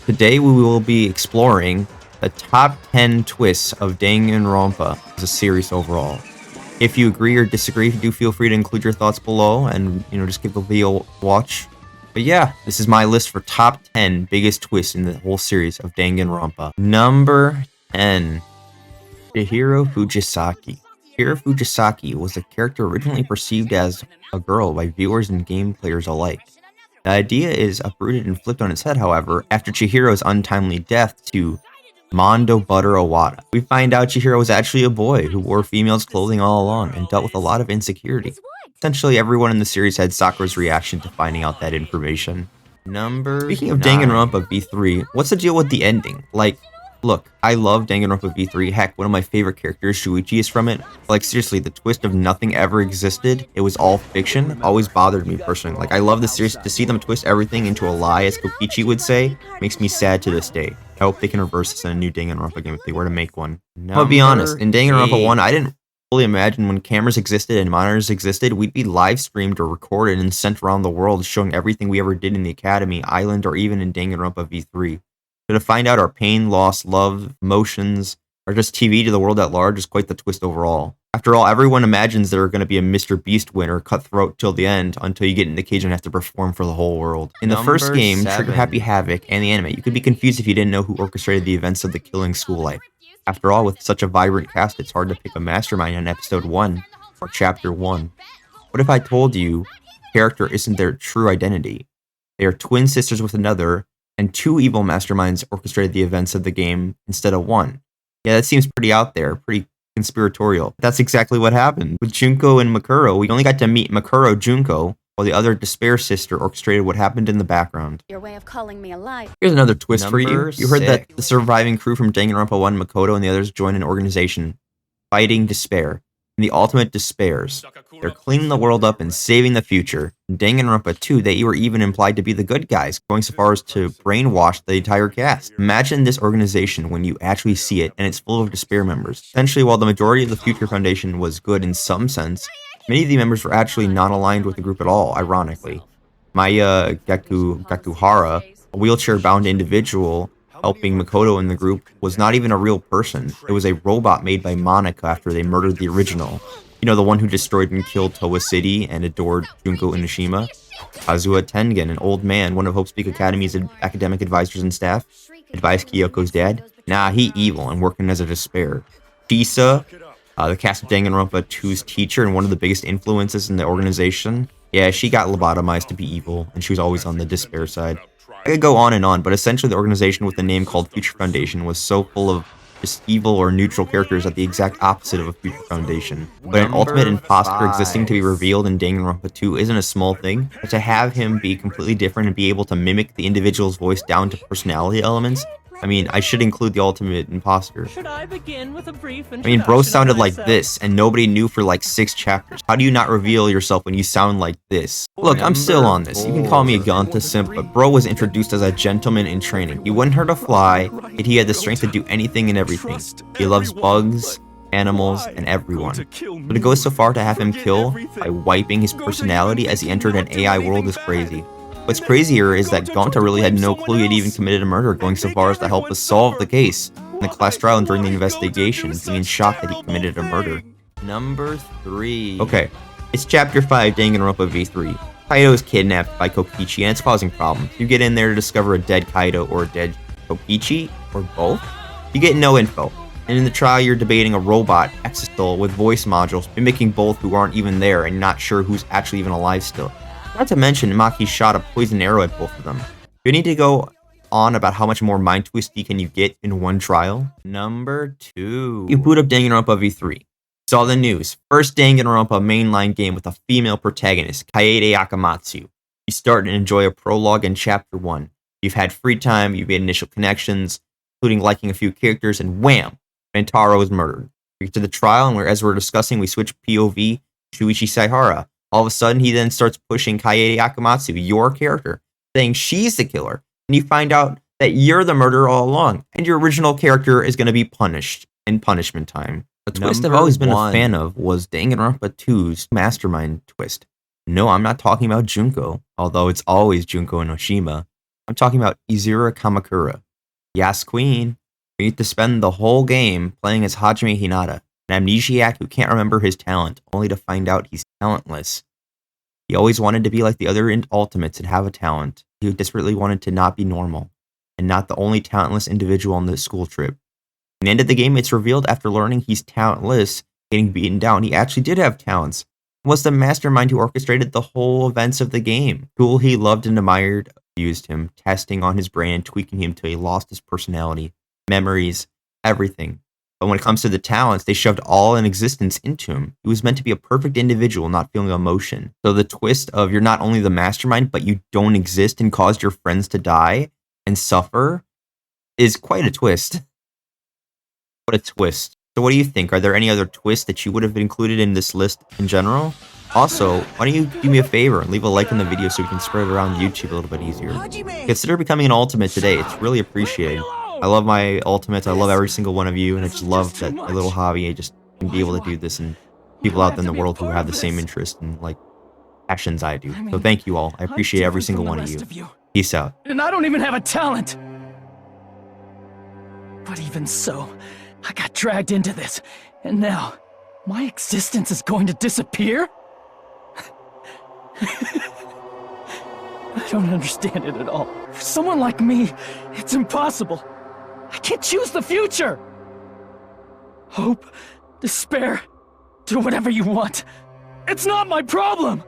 Today we will be exploring the top 10 twists of Danganronpa as a series overall. If you agree or disagree, do feel free to include your thoughts below and, just give the video a watch. But yeah, this is my list for top 10 biggest twists in the whole series of Danganronpa. Number 10. Chihiro Fujisaki. Chihiro Fujisaki was a character originally perceived as a girl by viewers and game players alike. The idea is uprooted and flipped on its head, however, after Chihiro's untimely death to Mondo Butter Owada. We find out Chihiro was actually a boy who wore females' clothing all along and dealt with a lot of insecurity. Essentially, everyone in the series had Sakura's reaction to finding out that information. Speaking of Danganronpa V3, what's the deal with the ending? Look, I love Danganronpa V3. Heck, one of my favorite characters, Shuichi, is from it. Seriously, the twist of nothing ever existed, it was all fiction, always bothered me personally. I love the series. To see them twist everything into a lie, as Kokichi would say, makes me sad to this day. I hope they can reverse this in a new Danganronpa game if they were to make one. I'll be honest, in Danganronpa 1, I didn't fully imagine when cameras existed and monitors existed, we'd be live streamed or recorded and sent around the world showing everything we ever did in the Academy, Island, or even in Danganronpa V3. So to find out our pain, loss, love, emotions, or just TV to the world at large is quite the twist overall. After all, everyone imagines they're going to be a Mr. Beast winner, cutthroat till the end, until you get in the cage and have to perform for the whole world. In the first game, Trigger Happy Havoc, and the anime, you could be confused if you didn't know who orchestrated the events of the Killing School Life. After all, with such a vibrant cast, it's hard to pick a mastermind in episode 1, or chapter 1. What if I told you, character isn't their true identity? They are twin sisters with another, and 2 evil masterminds orchestrated the events of the game instead of 1. Yeah, that seems pretty out there, pretty conspiratorial. That's exactly what happened. With Junko and Makuro, we only got to meet Makuro Junko, while the other Despair sister orchestrated what happened in the background. Your way of calling me a lie. Here's another twist for you. You heard that the surviving crew from Danganronpa 1, Makoto, and the others joined an organization, Fighting Despair. And the ultimate despairs. They're cleaning the world up and saving the future. In Danganronpa 2, they were even implied to be the good guys, going so far as to brainwash the entire cast. Imagine this organization when you actually see it, and it's full of despair members. Essentially, while the majority of the Future Foundation was good in some sense, many of the members were actually not aligned with the group at all, ironically. Maya Gakuhara, a wheelchair-bound individual helping Makoto in the group, was not even a real person. It was a robot made by Monica after they murdered the original. The one who destroyed and killed Towa City and adored Junko Inoshima. Kazuha Tengen, an old man, one of Hope's Peak Academy's academic advisors and staff, advised Kyoko's dad. Nah, he evil and working as a despair. Chisa, the cast of Danganronpa 2's teacher and one of the biggest influences in the organization. Yeah, she got lobotomized to be evil, and she was always on the despair side. I could go on and on, but essentially the organization with the name called Future Foundation was so full of just evil or neutral characters that the exact opposite of a Future Foundation. But an ultimate imposter existing to be revealed in Danganronpa 2 isn't a small thing, but to have him be completely different and be able to mimic the individual's voice down to personality elements, I should include the ultimate imposter. Should I begin with a brief introduction bro sounded like myself? this, and nobody knew for 6 chapters. How do you not reveal yourself when you sound like this? Look, I'm still on this. You can call me a Ganta simp, but bro was introduced as a gentleman in training. He wouldn't hurt a fly, yet he had the strength to do anything and everything. He loves bugs, animals, and everyone. But to go so far to have him kill by wiping his personality as he entered an AI world is crazy. What's crazier is that Ganta really had no clue he had even committed a murder, going so far as to help us solve the case in the class trial and during the investigation, being in shock that he committed a murder. Number 3. Okay, it's Chapter 5, Danganronpa V3. Kaido is kidnapped by Kokichi and it's causing problems. You get in there to discover a dead Kaido or a dead Kokichi, or both. You get no info. And in the trial, you're debating a robot, Existal, with voice modules, mimicking both who aren't even there and not sure who's actually even alive still. Not to mention, Maki shot a poison arrow at both of them. You need to go on about how much more mind twisty can you get in one trial. Number 2. You boot up Danganronpa V3. Saw the news. First Danganronpa mainline game with a female protagonist, Kaede Akamatsu. You start and enjoy a prologue in Chapter 1. You've had free time, you've made initial connections, including liking a few characters, and wham! Bantaro is murdered. We get to the trial, and as we're discussing, we switch POV to Shuichi Saihara. All of a sudden, he then starts pushing Kaede Akamatsu, your character, saying she's the killer. And you find out that you're the murderer all along, and your original character is going to be punished in punishment time. A twist I've always been a fan of was Danganronpa 2's mastermind twist. No, I'm not talking about Junko, although it's always Junko Inoshima. I'm talking about Izura Kamakura. Yes, Queen. We need to spend the whole game playing as Hajime Hinata, an amnesiac who can't remember his talent, only to find out he's talentless. He always wanted to be like the other Ultimates and have a talent. He desperately wanted to not be normal, and not the only talentless individual on this school trip. In the end of the game, it's revealed after learning he's talentless, getting beaten down, he actually did have talents. He was the mastermind who orchestrated the whole events of the game. Tool he loved and admired abused him, testing on his brain and tweaking him till he lost his personality, memories, everything. But when it comes to the talents, they shoved all in existence into him. He was meant to be a perfect individual, not feeling emotion. So the twist of you're not only the mastermind, but you don't exist and caused your friends to die and suffer is quite a twist. What a twist. So what do you think? Are there any other twists that you would have included in this list in general? Also, why don't you do me a favor and leave a like on the video so we can spread it around YouTube a little bit easier. Consider becoming an ultimate today. It's really appreciated. I love my ultimates. I love every single one of you, and I just love that my little hobby. I just can be able to do this, and people out there in the world who have the same interest and like passions I do. So thank you all. I appreciate every single one of you. Peace out. And I don't even have a talent. But even so, I got dragged into this, and now my existence is going to disappear? I don't understand it at all. For someone like me, it's impossible. I can't choose the future. Hope, despair, do whatever you want. It's not my problem.